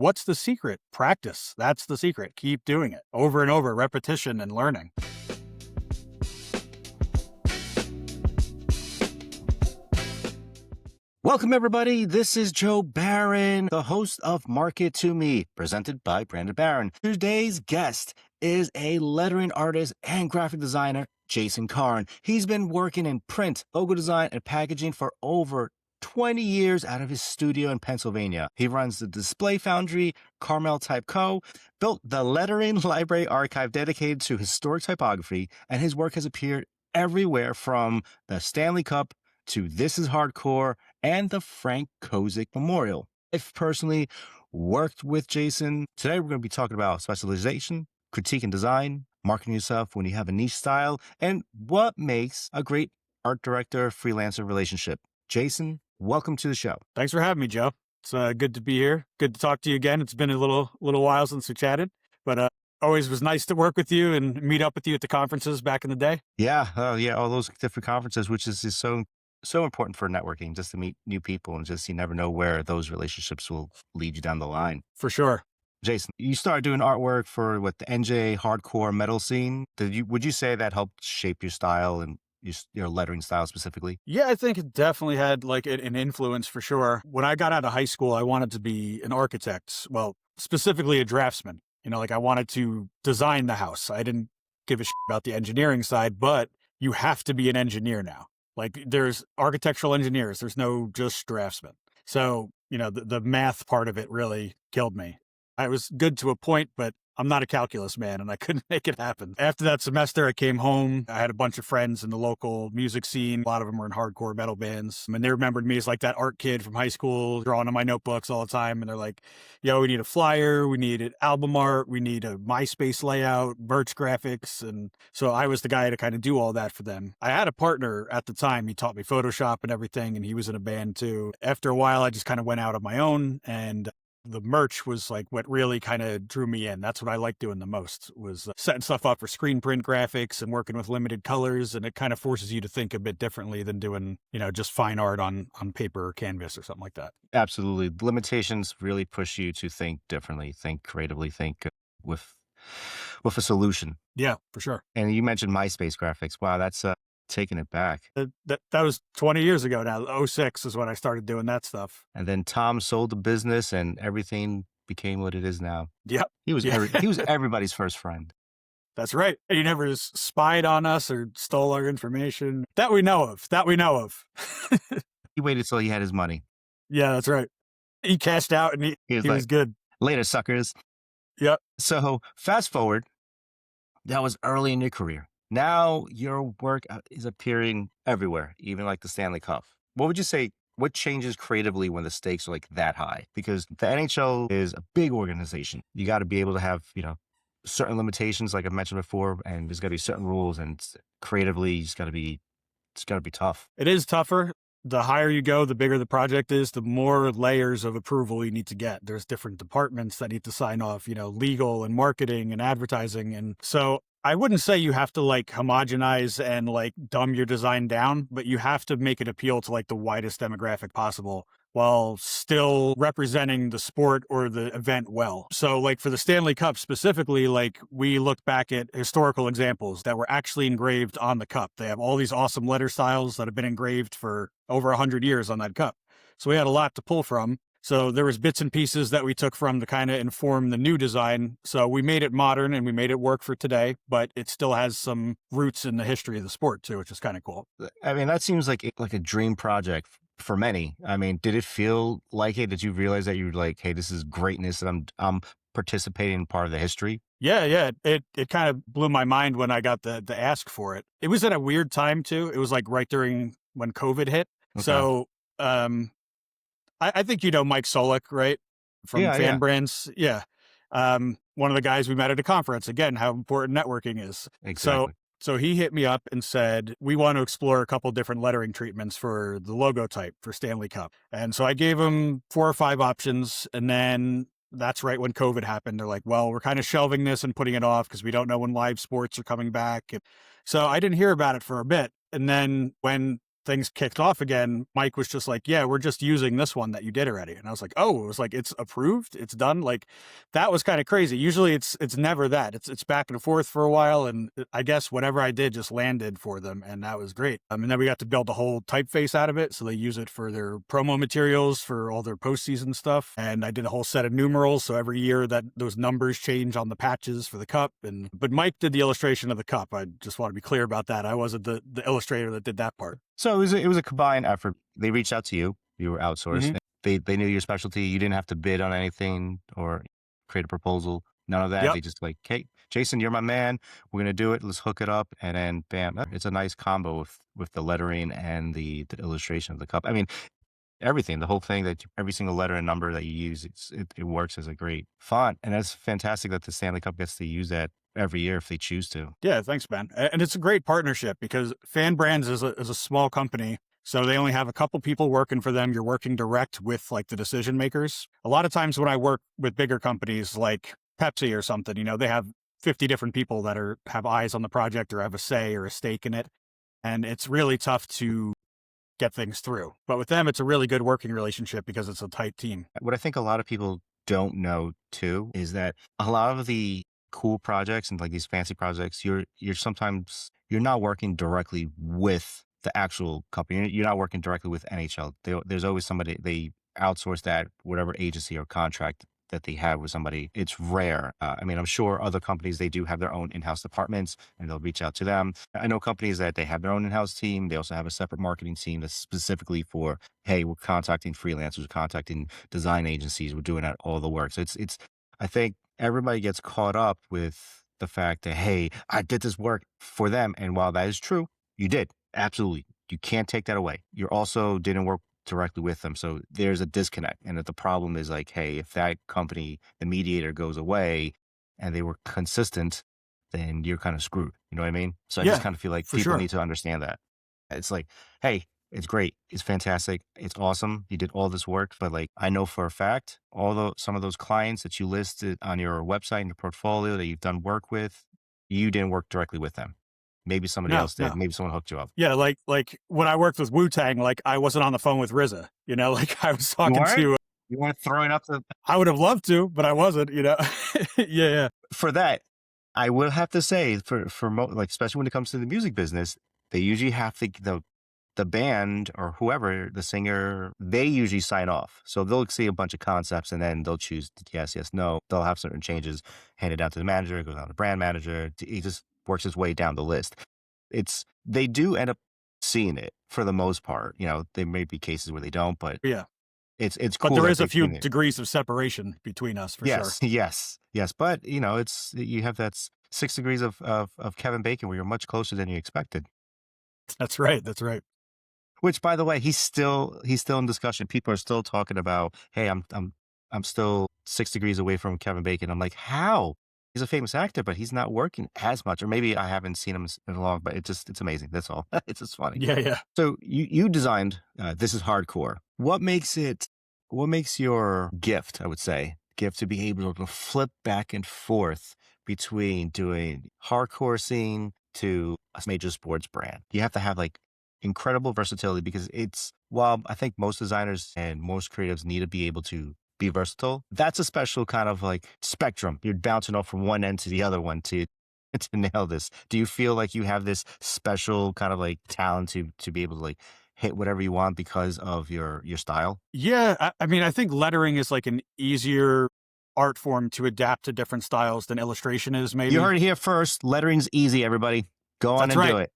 What's the secret? Practice. That's the secret. Keep doing it over and over, repetition and learning. Welcome, everybody. This is Joe Barron, the host of Market to Me, presented by Brandon Barron. Today's guest is a lettering artist and graphic designer, Jason Carne. He's been working in print, logo design, and packaging for over 20 years out of his studio in Pennsylvania. He runs the display Foundry, Carmel Type Co., built the lettering library archive dedicated to historic typography, and his work has appeared everywhere from the Stanley Cup to This Is Hardcore and the Frank Kozik Memorial. I've personally worked with Jason. Today we're going to be talking about specialization, critique and design, marketing yourself when you have a niche style, and what makes a great art director freelancer relationship. Jason, welcome to the show. Thanks for having me, Joe. It's good to be here. Good to talk to you again. It's been a little while since we chatted, but always was nice to work with you and meet up with you at the conferences back in the day. Yeah, all those different conferences, which is so important for networking, just to meet new people and just you never know where those relationships will lead you down the line. For sure. Jason, you started doing artwork for the NJ hardcore metal scene. Would you say that helped shape your style and your lettering style specifically? Yeah, I think it definitely had an influence for sure. When I got out of high school, I wanted to be an architect. Well, specifically a draftsman. I wanted to design the house. I didn't give a shit about the engineering side, but you have to be an engineer now. There's architectural engineers. There's no just draftsmen. So, the math part of it really killed me. I was good to a point, but I'm not a calculus man and I couldn't make it happen. After that semester, I came home. I had a bunch of friends in the local music scene. A lot of them were in hardcore metal bands. And they remembered me as that art kid from high school, drawing on my notebooks all the time. And they're like, yo, we need a flyer. We need an album art. We need a MySpace layout, merch graphics. And so I was the guy to kind of do all that for them. I had a partner at the time. He taught me Photoshop and everything. And he was in a band too. After a while, I just kind of went out on my own, and the merch was what really kind of drew me in. That's what I liked doing the most, was setting stuff up for screen print graphics and working with limited colors. And it kind of forces you to think a bit differently than doing, just fine art on paper or canvas or something like that. Absolutely. The limitations really push you to think differently, think creatively, think with a solution. Yeah, for sure. And you mentioned MySpace graphics. Wow, that's taking it back. That was 20 years ago now. 2006 is when I started doing that stuff. And then Tom sold the business and everything became what it is now. Yep. He was everybody's first friend. That's right. He never spied on us or stole our information that we know of. He waited till he had his money. Yeah, that's right. He cashed out and he was good. Later, suckers. Yep. So fast forward, that was early in your career. Now your work is appearing everywhere, even the Stanley Cup. What would you say, what changes creatively when the stakes are that high? Because the NHL is a big organization. You got to be able to have, certain limitations, like I mentioned before, and there's got to be certain rules, and creatively it's got to be tough. It is tougher. The higher you go, the bigger the project is, the more layers of approval you need to get. There's different departments that need to sign off, legal and marketing and advertising. And so I wouldn't say you have to homogenize and dumb your design down, but you have to make it appeal to the widest demographic possible while still representing the sport or the event well. So for the Stanley Cup specifically, we looked back at historical examples that were actually engraved on the cup. They have all these awesome letter styles that have been engraved for over 100 years on that cup. So we had a lot to pull from. So there was bits and pieces that we took from to kind of inform the new design. So we made it modern and we made it work for today, but it still has some roots in the history of the sport too, which is kind of cool. I mean, that seems like a dream project for many. I mean, did it feel like it? Did you realize that you were hey, this is greatness and I'm participating in part of the history? Yeah. It kind of blew my mind when I got the ask for it. It was at a weird time too. It was right during when COVID hit. Okay. So, I think Mike Sulik, right? From Fan Brandz. Yeah. One of the guys we met at a conference. Again, how important networking is. Exactly. So he hit me up and said, we want to explore a couple different lettering treatments for the logo type for Stanley Cup. And so I gave him 4 or 5 options. And then that's right when COVID happened. They're like, well, we're kind of shelving this and putting it off because we don't know when live sports are coming back. And so I didn't hear about it for a bit. And then when things kicked off again, Mike was just like, yeah, we're just using this one that you did already. And I was like, oh, it was like, it's approved, it's done. Like, that was kind of crazy. Usually it's never that. It's back and forth for a while. And I guess whatever I did just landed for them. And that was great. And then we got to build a whole typeface out of it. So they use it for their promo materials, for all their postseason stuff. And I did a whole set of numerals. So every year that those numbers change on the patches for the cup. But Mike did the illustration of the cup. I just want to be clear about that. I wasn't the illustrator that did that part. So it was a combined effort. They reached out to you. You were outsourced. They knew your specialty. You didn't have to bid on anything or create a proposal. None of that. Yep. They just like, hey, Jason, you're my man. We're going to do it. Let's hook it up. And then bam, it's a nice combo with the lettering and the illustration of the cup. I mean, everything, the whole thing, every single letter and number that you use, it works as a great font. And that's fantastic that the Stanley Cup gets to use that every year if they choose to. Yeah, thanks, Ben. And it's a great partnership because Fan Brandz is a small company. So they only have a couple people working for them. You're working direct with like the decision makers. A lot of times when I work with bigger companies like Pepsi or something, you know, they have 50 different people that have eyes on the project or have a say or a stake in it. And it's really tough to get things through. But with them, it's a really good working relationship because it's a tight team. What I think a lot of people don't know too is that a lot of the cool projects and like these fancy projects, you're not working directly with the actual company. You're not working directly with NHL. There's always somebody, they outsource that, whatever agency or contract that they have with somebody. It's rare. I mean, I'm sure other companies, they do have their own in-house departments and they'll reach out to them. I know companies that they have their own in-house team. They also have a separate marketing team that's specifically for, hey, we're contacting freelancers, we're contacting design agencies, we're doing all the work. So it's, I think everybody gets caught up with the fact that, hey, I did this work for them. And while that is true, you did. Absolutely. You can't take that away. You also didn't work directly with them. So there's a disconnect. And the problem is like, hey, if that company, the mediator goes away and they were consistent, then you're kind of screwed. You know what I mean? So I just kind of feel like people need to understand that. It's like, hey, it's great. It's fantastic. It's awesome. You did all this work. But like, I know for a fact, some of those clients that you listed on your website and your portfolio that you've done work with, you didn't work directly with them. Maybe somebody else did. Maybe someone hooked you up. Yeah, like when I worked with Wu-Tang, like I wasn't on the phone with RZA, you know, like I was talking to... You weren't throwing up the... I would have loved to, but I wasn't, you know. Yeah. For that, I will have to say, like, especially when it comes to the music business, they usually have the band or whoever, the singer, they usually sign off. So they'll see a bunch of concepts and then they'll choose yes, no. They'll have certain changes handed down to the manager, it goes down to the brand manager. He just works his way down the list. They do end up seeing it for the most part. You know, there may be cases where they don't, but yeah, it's cool. But there is a few degrees of separation between us for sure. Yes. But you know, you have that 6 degrees of Kevin Bacon where you're much closer than you expected. That's right. Which, by the way, he's still in discussion. People are still talking about, hey, I'm still 6 degrees away from Kevin Bacon. I'm like, how? He's a famous actor, but he's not working as much. Or maybe I haven't seen him in a long, but it's amazing. That's all. It's just funny. Yeah. So you designed, This Is Hardcore. What makes your gift, I would say, to be able to flip back and forth between doing hardcore scene to a major sports brand? You have to have like incredible versatility because while I think most designers and most creatives need to be able to be versatile, that's a special kind of like spectrum. You're bouncing off from one end to the other one to nail this. Do you feel like you have this special kind of like talent to be able to like hit whatever you want because of your style? Yeah. I mean, I think lettering is like an easier art form to adapt to different styles than illustration is, maybe. You heard it here first. Lettering's easy, everybody. Go on do it.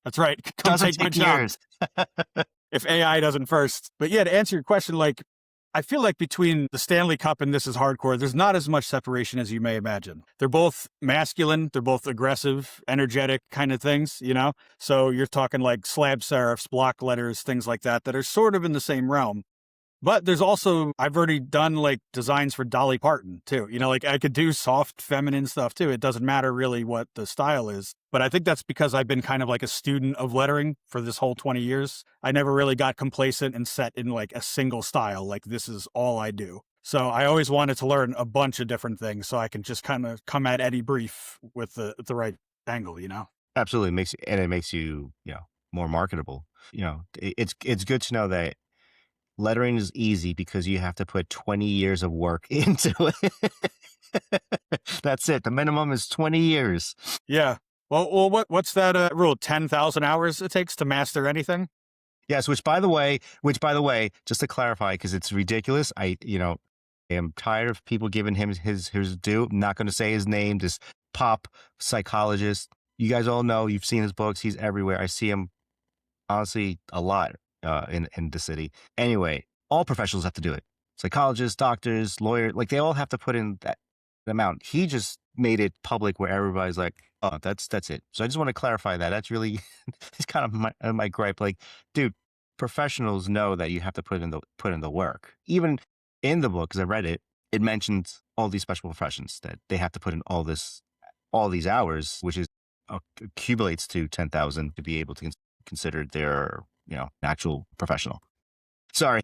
That's right. Doesn't take years. If AI doesn't first. But yeah, to answer your question, like, I feel like between the Stanley Cup and This Is Hardcore, there's not as much separation as you may imagine. They're both masculine. They're both aggressive, energetic kind of things, you know? So you're talking like slab serifs, block letters, things like that are sort of in the same realm. But there's also, I've already done like designs for Dolly Parton too. You know, like I could do soft feminine stuff too. It doesn't matter really what the style is. But I think that's because I've been kind of like a student of lettering for this whole 20 years. I never really got complacent and set in like a single style. Like this is all I do. So I always wanted to learn a bunch of different things so I can just kind of come at Eddie Brief with the right angle, you know? Absolutely. It makes you, you know, more marketable. It's good to know that lettering is easy because you have to put 20 years of work into it. That's it. The minimum is 20 years. Yeah. What's that rule? 10,000 hours it takes to master anything? Yes, which by the way, just to clarify, because it's ridiculous, am tired of people giving him his due. I'm not going to say his name, this pop psychologist. You guys all know, you've seen his books. He's everywhere. I see him honestly a lot in the city. Anyway, all professionals have to do it. Psychologists, doctors, lawyers, like they all have to put in that amount. He just made it public where everybody's like, oh, that's it. So I just want to clarify that. That's really, it's kind of my gripe. Like, dude, professionals know that you have to put in the work. Even in the book, because I read it, it mentions all these special professions that they have to put in all these hours, which is accumulates to 10,000 to be able to consider their actual professional. Sorry,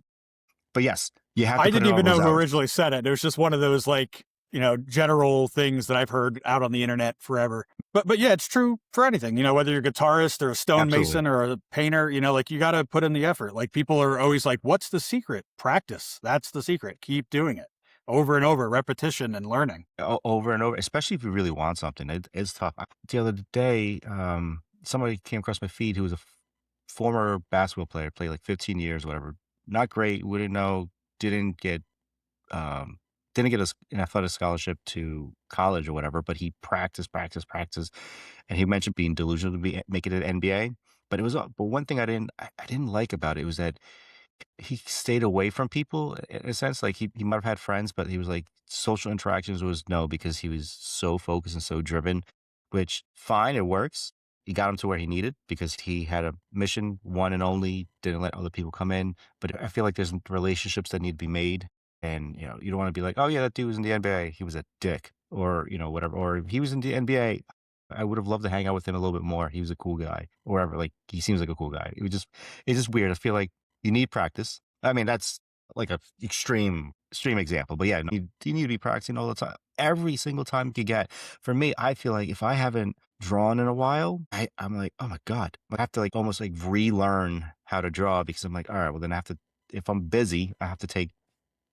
but yes, you have to. I put didn't in all even know those who hours. originally said it. It was just one of those like, general things that I've heard out on the internet forever. But yeah, it's true for anything, whether you're a guitarist or a stonemason or a painter, like you got to put in the effort. Like people are always like, what's the secret? Practice. That's the secret. Keep doing it over and over, repetition and learning. Over and over, especially if you really want something. It's tough. The other day, somebody came across my feed who was a former basketball player, played like 15 years, whatever. Not great. Wouldn't know. Didn't get an athletic scholarship to college or whatever, but he practiced, and he mentioned being delusional to make it an NBA. But one thing I didn't like about it was that he stayed away from people in a sense. Like he might have had friends, but he was like social interactions was no, because he was so focused and so driven, which fine, it works. He got him to where he needed because he had a mission, one and only, didn't let other people come in. But I feel like there's relationships that need to be made. And, you don't want to be like, oh yeah, that dude was in the NBA. He was a dick or, whatever. Or he was in the NBA. I would have loved to hang out with him a little bit more. He was a cool guy or whatever. Like he seems like a cool guy. It's just weird. I feel like you need practice. I mean, that's like a extreme example, but yeah, you need to be practicing all the time, every single time you get. For me, I feel like if I haven't drawn in a while, I'm like, oh my God, I have to like almost like relearn how to draw because I'm like, all right, well then if I'm busy, I have to take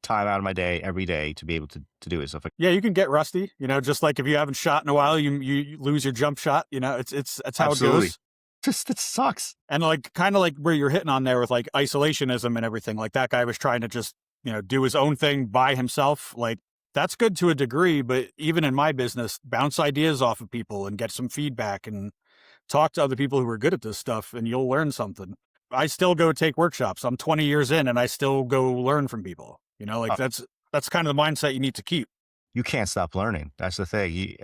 time out of my day every day to be able to do it. So yeah, you can get rusty, just like if you haven't shot in a while, you lose your jump shot, that's how Absolutely. it goes. It sucks. And like kind of like where you're hitting on there with like isolationism and everything, like that guy was trying to just, do his own thing by himself. Like that's good to a degree, but even in my business, bounce ideas off of people and get some feedback and talk to other people who are good at this stuff and you'll learn something. I still go take workshops. I'm 20 years in and I still go learn from people, that's kind of the mindset you need to keep. You can't stop learning. That's the thing.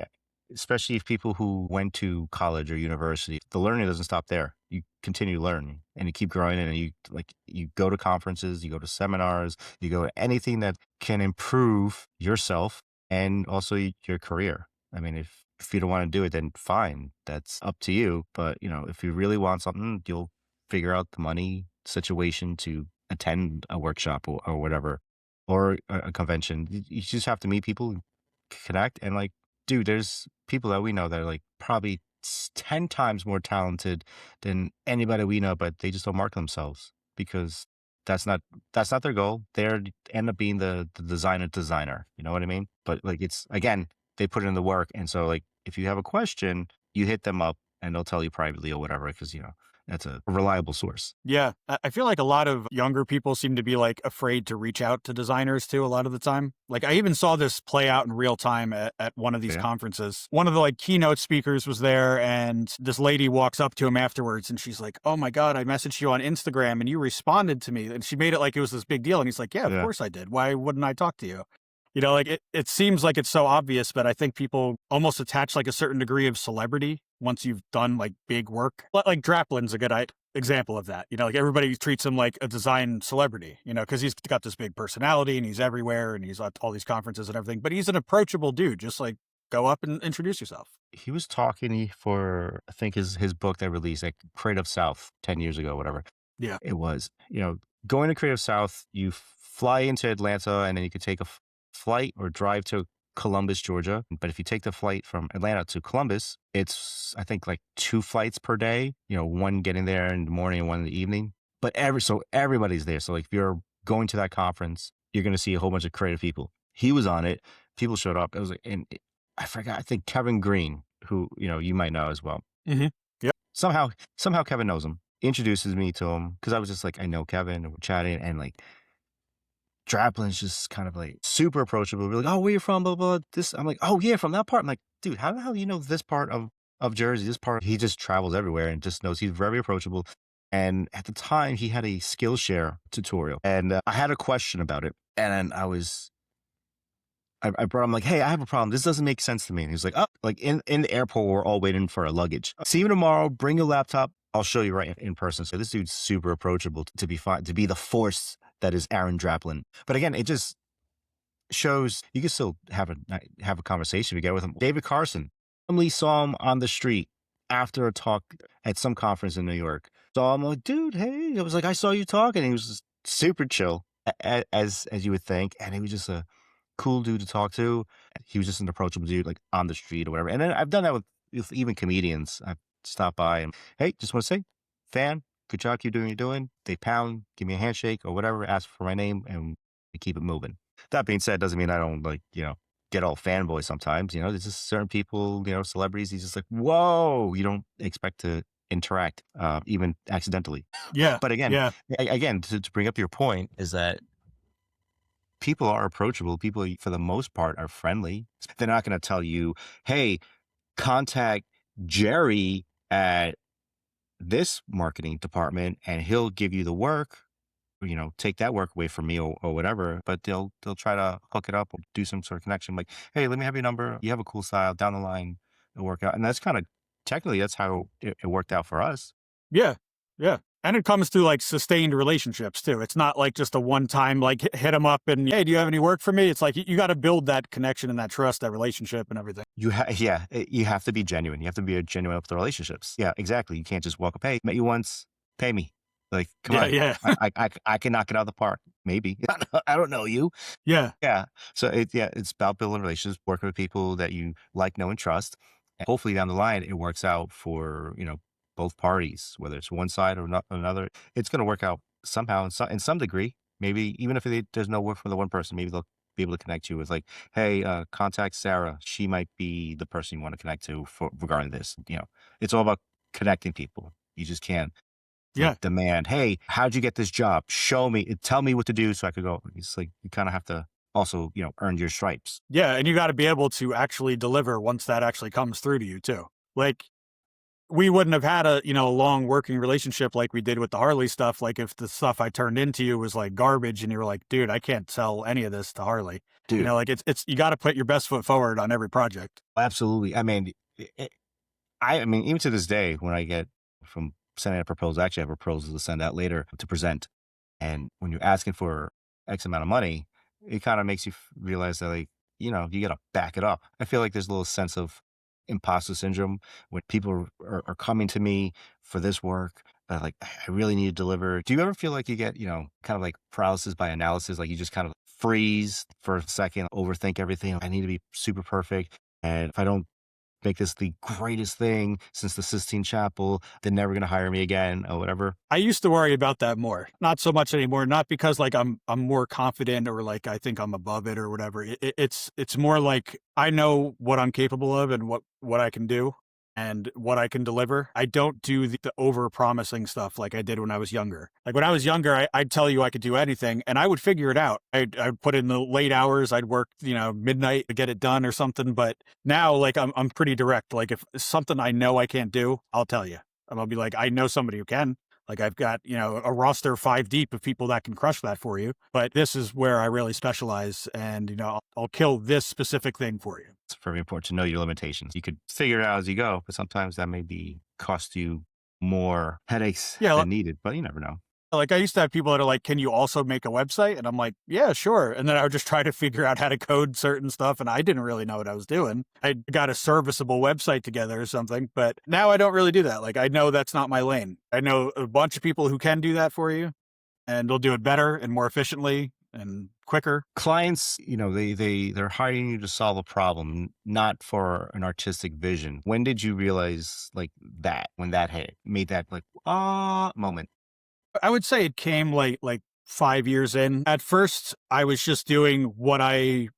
Especially if people who went to college or university, the learning doesn't stop there. You continue learning and you keep growing, and you go to conferences, you go to seminars, you go to anything that can improve yourself and also your career. I mean, if you don't want to do it, then fine, that's up to you. But if you really want something, you'll figure out the money situation to attend a workshop or whatever, or a convention. You just have to meet people, connect, and like, dude, there's people that we know that are like probably 10 times more talented than anybody we know, but they just don't market themselves because that's not their goal. They end up being the designer. You know what I mean? But like, it's again, they put in the work. And so like, if you have a question, you hit them up and they'll tell you privately or whatever, because that's a reliable source. Yeah. I feel like a lot of younger people seem to be like afraid to reach out to designers too a lot of the time. Like I even saw this play out in real time at one of these conferences. One of the like keynote speakers was there and this lady walks up to him afterwards and she's like, oh my God, I messaged you on Instagram and you responded to me. And she made it like it was this big deal. And he's like, yeah, of course I did. Why wouldn't I talk to you? Like it seems like it's so obvious, but I think people almost attach like a certain degree of celebrity once you've done like big work. Like Draplin's a good example of that. Like everybody treats him like a design celebrity, because he's got this big personality and he's everywhere and he's at all these conferences and everything, but he's an approachable dude. Just like go up and introduce yourself. He was talking for, I think his book that released like Creative South 10 years ago, whatever. Yeah. It was, going to Creative South, you fly into Atlanta and then you could take a flight or drive to Columbus, Georgia. But if you take the flight from Atlanta to Columbus, it's, I think, like 2 flights per day, one getting there in the morning and one in the evening. But so everybody's there. So like if you're going to that conference, you're going to see a whole bunch of creative people. He was on it. People showed up. It was like, I forgot, I think Kevin Green, who, you might know as well. Mm-hmm. Yep. Somehow Kevin knows him, introduces me to him, because I was just like, I know Kevin, and we're chatting, and like Draplin's just kind of like super approachable. We're like, oh, where you from? Blah, blah, blah. This, I'm like, oh yeah, from that part. I'm like, dude, how the hell do you know this part of Jersey? This part, he just travels everywhere and just knows. He's very approachable. And at the time, he had a Skillshare tutorial, and I had a question about it, and I brought him like, hey, I have a problem. This doesn't make sense to me. And he's like, oh, like in the airport, we're all waiting for our luggage. See you tomorrow. Bring your laptop. I'll show you right in person. So this dude's super approachable to be fine, to be the force that is Aaron Draplin. But again, it just shows you can still have a conversation if you get with him. David Carson, I saw him on the street after a talk at some conference in New York. So I'm like, dude, hey, I was like, I saw you talking. And he was just super chill, as you would think. And he was just a cool dude to talk to. He was just an approachable dude, like on the street or whatever. And then I've done that with even comedians. I've stopped by and, hey, just want to say, fan, good job, keep doing what you're doing. They pound, give me a handshake or whatever, ask for my name, and we keep it moving. That being said, doesn't mean I don't get all fanboy sometimes. There's just certain people, celebrities, he's just like, whoa, you don't expect to interact, even accidentally. Yeah. But again, yeah. Again, to bring up your point is that people are approachable. People, for the most part, are friendly. They're not going to tell you, hey, contact Jerry at this marketing department and he'll give you the work, take that work away from me or whatever. But they'll try to hook it up or do some sort of connection. Like, hey, let me have your number. You have a cool style. Down the line, it'll work out. And that's kind of, technically, that's how it worked out for us. Yeah. Yeah. And it comes to like sustained relationships too. It's not like just a one-time, like hit them up and, hey, do you have any work for me? It's like you got to build that connection and that trust, that relationship and everything. You have to be genuine. You have to be genuine with the relationships. Yeah, exactly. You can't just walk up, hey, met you once, pay me. Like, come on. Yeah. I can knock it out of the park. Maybe. I don't know you. Yeah. Yeah. So it's about building relationships, working with people that you like, know, and trust. And hopefully down the line, it works out for, both parties, whether it's one side or not another. It's going to work out somehow in some degree. Maybe even if there's no work for the one person, maybe they'll be able to connect you with like, hey, contact Sarah. She might be the person you want to connect to regarding this. It's all about connecting people. You just can't demand, hey, how'd you get this job? Show me, tell me what to do so I could go. It's like, you kind of have to also, earn your stripes. Yeah. And you got to be able to actually deliver once that actually comes through to you too. Like, we wouldn't have had a long working relationship like we did with the Harley stuff. Like if the stuff I turned into you was like garbage and you were like, dude, I can't sell any of this to Harley. Dude. Like it's you got to put your best foot forward on every project. Absolutely. I mean, even to this day, when I get from sending a proposal, actually I have a proposal to send out later to present. And when you're asking for X amount of money, it kind of makes you realize that like, you got to back it up. I feel like there's a little sense of imposter syndrome when people are coming to me for this work. Like, I really need to deliver. Do you ever feel like you get, kind of like paralysis by analysis? Like you just kind of freeze for a second, overthink everything. I need to be super perfect. And if I don't make this the greatest thing since the Sistine Chapel, they're never going to hire me again or whatever. I used to worry about that more, not so much anymore. Not because like I'm more confident or like I think I'm above it or whatever. It's more like I know what I'm capable of and what I can do and what I can deliver. I don't do the over promising stuff like I did when I was younger. Like when I was younger, I'd tell you I could do anything and I would figure it out. I'd put in the late hours. I'd work, midnight to get it done or something. But now like I'm pretty direct. Like if something I know I can't do, I'll tell you. And I'll be like, I know somebody who can. Like I've got, a roster 5 deep of people that can crush that for you. But this is where I really specialize and, I'll kill this specific thing for you. It's very important to know your limitations. You could figure it out as you go, but sometimes that may cost you more headaches than needed, but you never know. Like I used to have people that are like, can you also make a website? And I'm like, yeah, sure. And then I would just try to figure out how to code certain stuff. And I didn't really know what I was doing. I got a serviceable website together or something, but now I don't really do that. Like I know that's not my lane. I know a bunch of people who can do that for you and they'll do it better and more efficiently and quicker. Clients, they're hiring you to solve a problem, not for an artistic vision. When did you realize like that, when that hit, made that like, moment? I would say it came like 5 years in. At first, I was just doing what I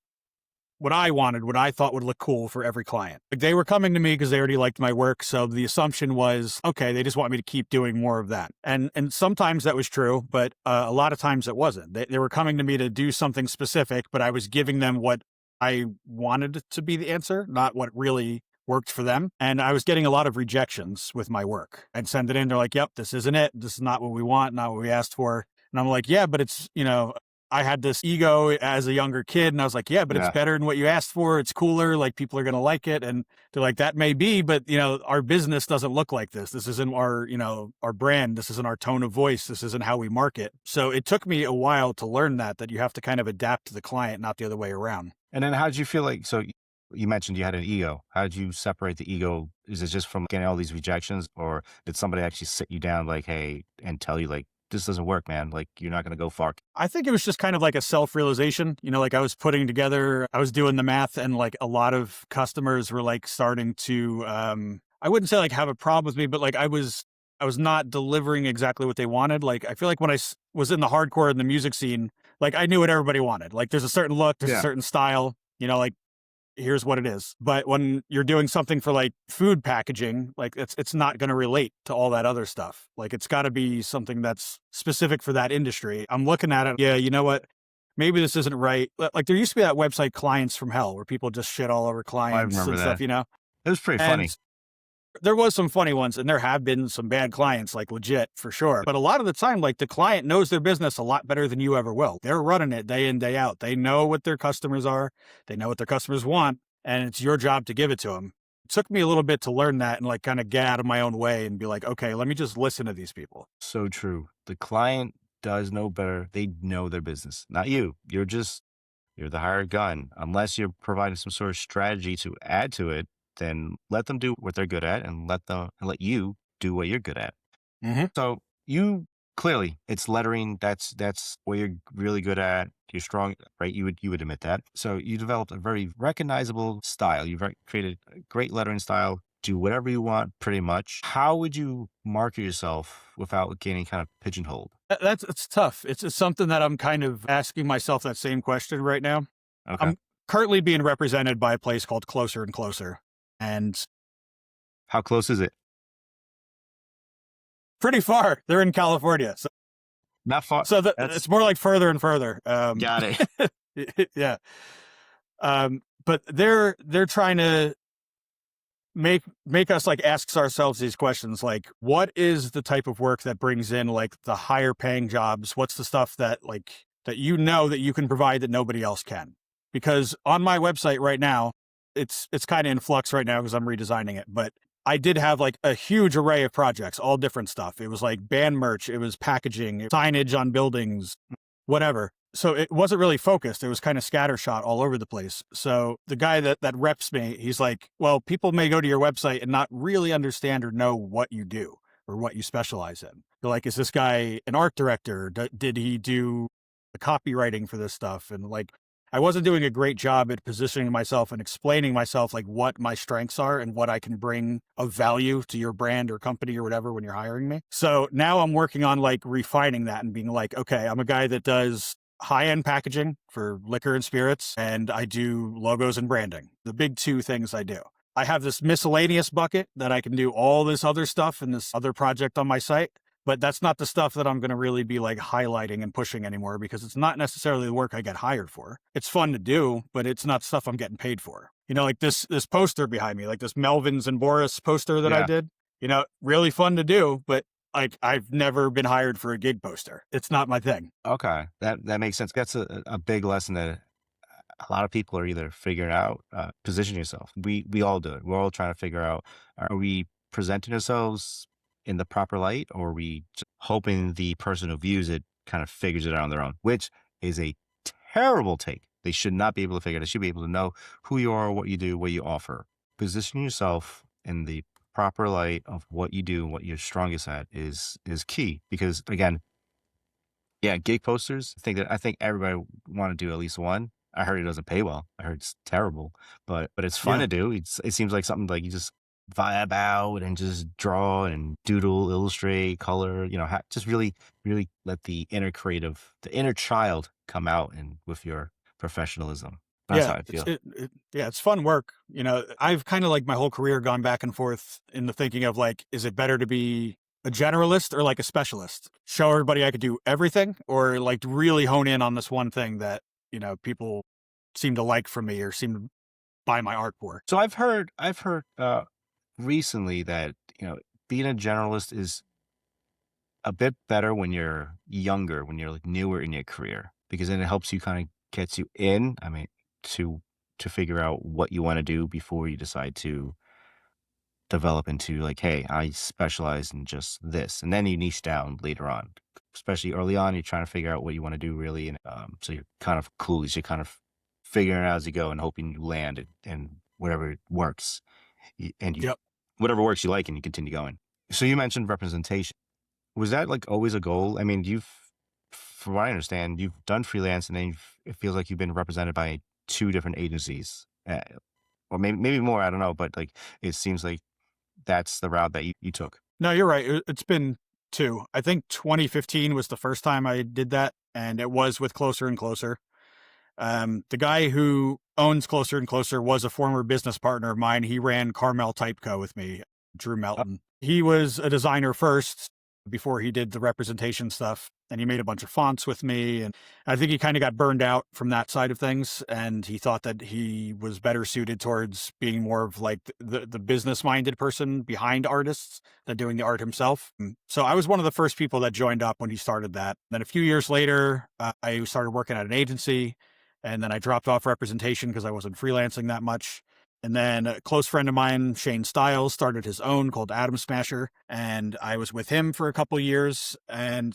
wanted, what I thought would look cool for every client. Like they were coming to me because they already liked my work. So the assumption was, okay, they just want me to keep doing more of that. And sometimes that was true, but a lot of times it wasn't. They were coming to me to do something specific, but I was giving them what I wanted to be the answer, not what really worked for them. And I was getting a lot of rejections with my work. I'd send it in. They're like, yep, this isn't it. This is not what we want, not what we asked for. And I'm like, yeah, but it's, I had this ego as a younger kid and I was like, yeah, but it's better than what you asked for. It's cooler. Like people are going to like it. And they're like, that may be, but our business doesn't look like this. This isn't our brand. This isn't our tone of voice. This isn't how we market. So it took me a while to learn that you have to kind of adapt to the client, not the other way around. And then how did you feel like, so you mentioned you had an ego. How did you separate the ego? Is it just from getting all these rejections, or did somebody actually sit you down like, hey, and tell you like, this doesn't work, man. Like you're not going to go far. I think it was just kind of like a self-realization, like I was putting together, I was doing the math and like a lot of customers were like starting to, I wouldn't say like have a problem with me, but like I was not delivering exactly what they wanted. Like, I feel like when I was in the hardcore in the music scene, like I knew what everybody wanted. Like there's a certain look, there's a certain style, like here's what it is. But when you're doing something for like food packaging, like it's not going to relate to all that other stuff. Like it's got to be something that's specific for that industry. I'm looking at it. Yeah. You know what? Maybe this isn't right. Like there used to be that website Clients from Hell where people just shit all over clients and stuff, It was pretty funny. There was some funny ones and there have been some bad clients, like legit for sure. But a lot of the time, like the client knows their business a lot better than you ever will. They're running it day in, day out. They know what their customers are. They know what their customers want. And it's your job to give it to them. It took me a little bit to learn that and like kind of get out of my own way and be like, okay, let me just listen to these people. So true. The client does know better. They know their business, not you. You're the hired gun. Unless you're providing some sort of strategy to add to it, then let them do what they're good at and let you do what you're good at. Mm-hmm. So you clearly, it's lettering. That's what you're really good at. You're strong, right? You would admit that. So you developed a very recognizable style. You've created a great lettering style. Do whatever you want, pretty much. How would you market yourself without getting kind of pigeonholed? It's tough. It's something that I'm kind of asking myself that same question right now. Okay. I'm currently being represented by a place called Closer and Closer. And how close is it? Pretty far. They're in California. So not far. So it's more like further and further. Got it. Yeah. But they're trying to make us like ask ourselves these questions, like what is the type of work that brings in like the higher paying jobs? What's the stuff that like that you can provide that nobody else can? Because on my website right now, it's kind of in flux right now because I'm redesigning it, but I did have like a huge array of projects, all different stuff. It was like band merch, it was packaging, signage on buildings, whatever. So it wasn't really focused. It was kind of scattershot all over the place. So the guy that reps me, he's like, well, people may go to your website and not really understand or know what you do or what you specialize in. They're like, is this guy an art director? Did he do the copywriting for this stuff? And like, I wasn't doing a great job at positioning myself and explaining myself, like what my strengths are and what I can bring of value to your brand or company or whatever when you're hiring me. So now I'm working on like refining that and being like, okay, I'm a guy that does high-end packaging for liquor and spirits, and I do logos and branding. The big two things I do. I have this miscellaneous bucket that I can do all this other stuff in this other project on my site. But that's not the stuff that I'm going to really be like highlighting and pushing anymore because it's not necessarily the work I get hired for. It's fun to do, but it's not stuff I'm getting paid for. Like this poster behind me, like this Melvins and Boris poster that I did, really fun to do, but like I've never been hired for a gig poster. It's not my thing. Okay. That makes sense. That's a big lesson that a lot of people are either figuring out, position yourself. We all do it. We're all trying to figure out, are we presenting ourselves in the proper light, or are we just hoping the person who views it kind of figures it out on their own, which is a terrible take. They should not be able to figure it. They should be able to know who you are, what you do, what you offer. Position yourself in the proper light of what you do, what you're strongest at is key. Because again, Yeah, gig posters. I think everybody want to do at least one. I heard it doesn't pay well. I heard it's terrible, but it's fun Yeah. to do. It seems like something like you just vibe out and just draw and doodle, illustrate, color. Just really let the inner child come out and with your professionalism. That's Yeah, how I feel. yeah, it's fun work. I've kind of like my whole career gone back and forth in the thinking of like, is it better to be a generalist or like a specialist? Show everybody I could do everything, or like really hone in on this one thing that, people seem to like from me or seem to buy my art for. So I've heard recently that being a generalist is a bit better when you're younger, when you're like newer in your career, because then it helps you kind of gets you in. I mean, to to figure out what you want to do before you decide to develop into like, hey, I specialize in just this, and then you niche down later on. Especially early on, you're trying to figure out what you want to do really, and so you're kind of clueless. You're kind of figuring it out as you go and hoping you land and whatever works, and you Yep. whatever works you like, and you continue going. So you mentioned representation. Was that like always a goal? I mean, from what I understand, you've done freelance, and then it feels like you've been represented by two different agencies, or maybe more. I don't know, but like it seems like that's the route that you took. No, you're right. It's been two. I think 2015 was the first time I did that, and it was with Closer and Closer. The guy who owns Closer and Closer was a former business partner of mine. He ran Carmel Type Co with me, Drew Melton. He was a designer first before he did the representation stuff, and he made a bunch of fonts with me. And I think he kind of got burned out from that side of things, and he thought that he was better suited towards being more of like the business-minded person behind artists than doing the art himself. So I was one of the first people that joined up when he started that. Then a few years later, I started working at an agency. And then I dropped off representation because I wasn't freelancing that much. And then a close friend of mine, Shane Stiles, started his own called Atom Smasher. And I was with him for a couple of years. And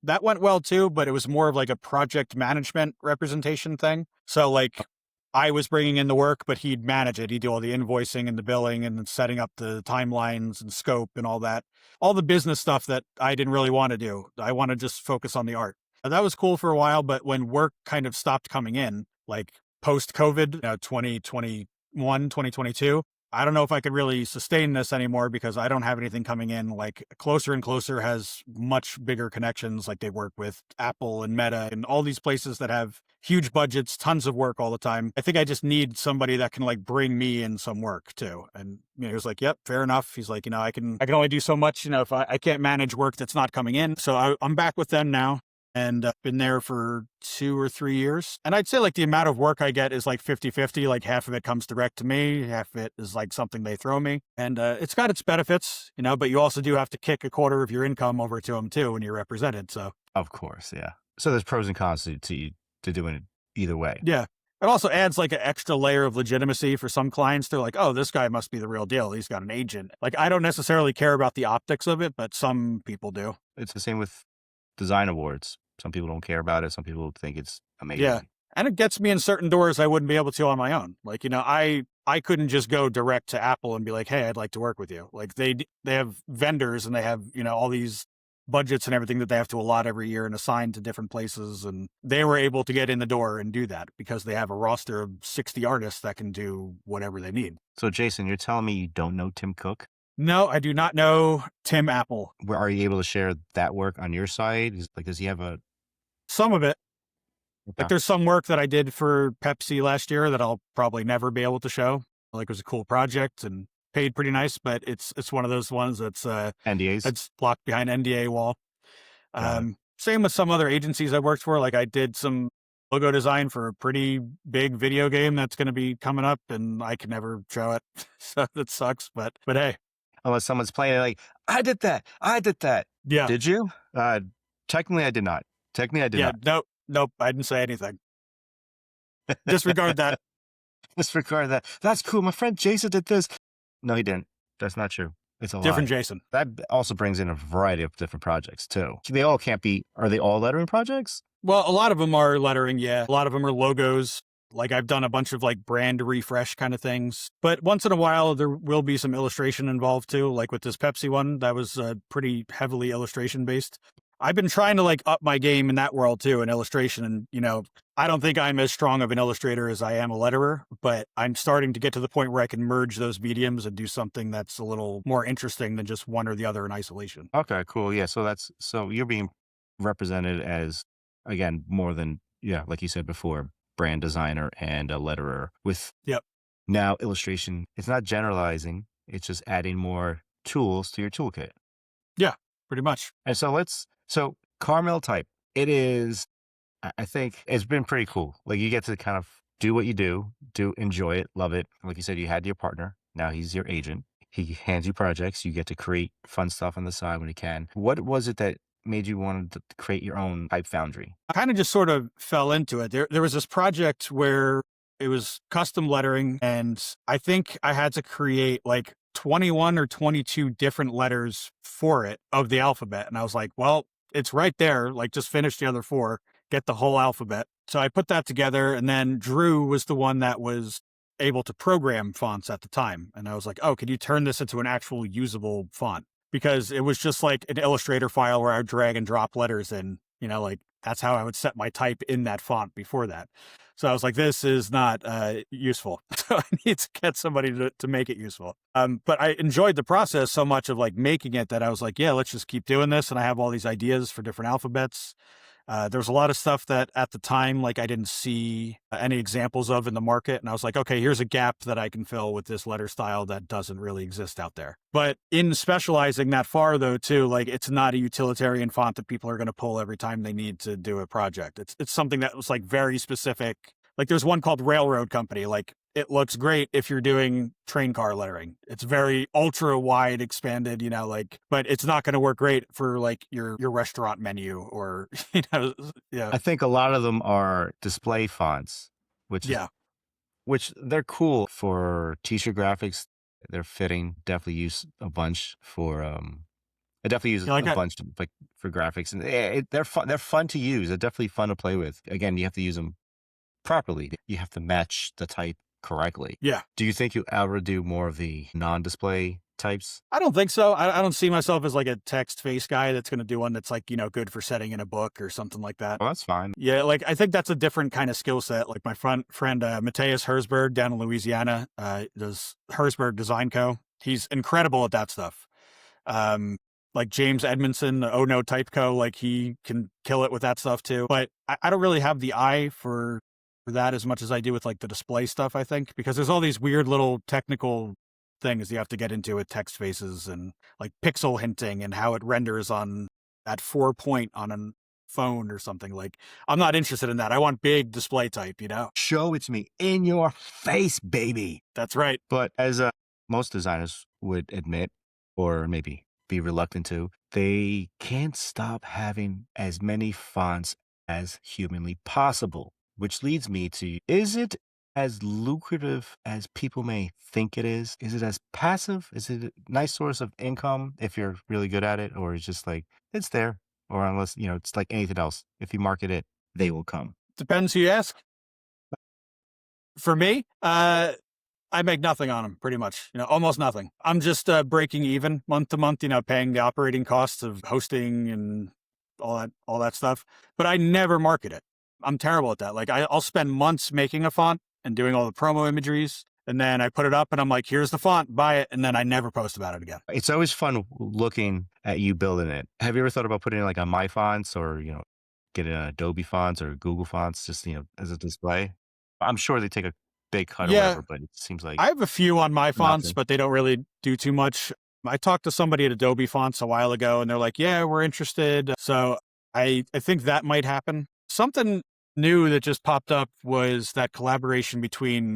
that went well too, but it was more of like a project management representation thing. So like I was bringing in the work, but he'd manage it. He'd do all the invoicing and the billing and setting up the timelines and scope and all that. All the business stuff that I didn't really want to do. I want to just focus on the art. That was cool for a while, but when work kind of stopped coming in, like post-COVID, 2021, 2022, I don't know if I could really sustain this anymore because I don't have anything coming in. Like Closer and Closer has much bigger connections. Like they work with Apple and Meta and all these places that have huge budgets, tons of work all the time. I think I just need somebody that can like bring me in some work too. And he was like, yep, fair enough. He's like, I can only do so much, if I can't manage work that's not coming in. So I'm back with them now. And been there for 2 or 3 years. And I'd say like the amount of work I get is like 50-50. Like half of it comes direct to me. Half of it is like something they throw me. And it's got its benefits, but you also do have to kick a quarter of your income over to them too when you're represented. So Of course, yeah. So there's pros and cons to doing it either way. yeah. It also adds like an extra layer of legitimacy for some clients. They're like, oh, this guy must be the real deal. He's got an agent. Like I don't necessarily care about the optics of it, but some people do. It's the same with design awards. Some people don't care about it. Some people think it's amazing. Yeah. And it gets me in certain doors I wouldn't be able to on my own. Like, I couldn't just go direct to Apple and be like, hey, I'd like to work with you. Like they have vendors and they have, all these budgets and everything that they have to allot every year and assign to different places. And they were able to get in the door and do that because they have a roster of 60 artists that can do whatever they need. So Jason, you're telling me you don't know Tim Cook? No, I do not know Tim Apple. Are you able to share that work on your side? Does he have some of it? Okay. Like there's some work that I did for Pepsi last year that I'll probably never be able to show. Like it was a cool project and paid pretty nice, but it's one of those ones that's NDAs? It's blocked behind NDA wall. Same with some other agencies I worked for. Like I did some logo design for a pretty big video game that's going to be coming up, and I can never show it, so that sucks. But hey. Unless someone's playing it like, I did that. Yeah. Did you? Technically, I did not. Nope. I didn't say anything. Disregard that. Disregard that. That's cool. My friend Jason did this. No, he didn't. That's not true. It's a different lie. Jason. That also brings in a variety of different projects too. They all can't be. Are they all lettering projects? Well, a lot of them are lettering. Yeah. A lot of them are logos. Like I've done a bunch of like brand refresh kind of things, but once in a while there will be some illustration involved too. Like with this Pepsi one, that was pretty heavily illustration based. I've been trying to like up my game in that world too, in illustration. And, I don't think I'm as strong of an illustrator as I am a letterer, but I'm starting to get to the point where I can merge those mediums and do something that's a little more interesting than just one or the other in isolation. Okay, cool. Yeah. So you're being represented as, again, more than, yeah, like you said before, brand designer and a letterer with Yep. now illustration. It's not generalizing. It's just adding more tools to your toolkit. Yeah, pretty much. And so Carmel Type, it is, I think it's been pretty cool. Like you get to kind of do what you do, enjoy it, love it. Like you said, you had your partner. Now he's your agent. He hands you projects. You get to create fun stuff on the side when you can. What was it that made you want to create your own type foundry? I kind of just sort of fell into it. There was this project where it was custom lettering, and I think I had to create like 21 or 22 different letters for it of the alphabet. And I was like, well, it's right there. Like, just finish the other 4, get the whole alphabet. So I put that together, and then Drew was the one that was able to program fonts at the time. And I was like, oh, could you turn this into an actual usable font? Because it was just like an Illustrator file where I would drag and drop letters in, like that's how I would set my type in that font before that. So I was like, this is not useful. So I need to get somebody to make it useful. But I enjoyed the process so much of like making it that I was like, yeah, let's just keep doing this. And I have all these ideas for different alphabets. There's a lot of stuff that at the time, like I didn't see any examples of in the market. And I was like, okay, here's a gap that I can fill with this letter style that doesn't really exist out there. But in specializing that far though, too, like it's not a utilitarian font that people are going to pull every time they need to do a project. It's something that was like very specific. Like there's one called Railroad Company. Like it looks great if you're doing train car lettering. It's very ultra wide expanded, but it's not going to work great for like your restaurant menu or, yeah. I think a lot of them are display fonts, which they're cool for t-shirt graphics. They're fitting. Definitely use a bunch for, I definitely use a bunch like for graphics, and they're fun. They're fun to use. They're definitely fun to play with. Again, you have to use them properly. You have to match the type correctly. Yeah. Do you think you ever do more of the non-display types? I don't think so. I don't see myself as like a text face guy that's going to do one that's like, good for setting in a book or something like that. Oh, that's fine. Yeah. Like I think that's a different kind of skill set. Like my friend Mateus Herzberg down in Louisiana, does Herzberg Design Co. He's incredible at that stuff. Like James Edmondson, the Oh No Type Co. Like he can kill it with that stuff too. But I don't really have the eye for that as much as I do with like the display stuff, I think, because there's all these weird little technical things you have to get into with text faces and like pixel hinting and how it renders on that 4-point on a phone or something. Like I'm not interested in that. I want big display type, Show it to me in your face, baby. That's right. But as most designers would admit, or maybe be reluctant to, they can't stop having as many fonts as humanly possible. Which leads me to, is it as lucrative as people may think it is? Is it as passive? Is it a nice source of income if you're really good at it? Or it's just like, it's there? Or unless, it's like anything else. If you market it, they will come. Depends who you ask. For me, I make nothing on them, pretty much, almost nothing. I'm just breaking even month to month, paying the operating costs of hosting and all that stuff. But I never market it. I'm terrible at that. Like I'll spend months making a font and doing all the promo imageries. And then I put it up and I'm like, here's the font, buy it. And then I never post about it again. It's always fun looking at you building it. Have you ever thought about putting it like on My Fonts or, getting an Adobe Fonts or Google Fonts, just, as a display? I'm sure they take a big cut or whatever, but it seems like I have a few on My Fonts, but they don't really do too much. I talked to somebody at Adobe Fonts a while ago and they're like, yeah, we're interested. So I think that might happen. Something new that just popped up was that collaboration between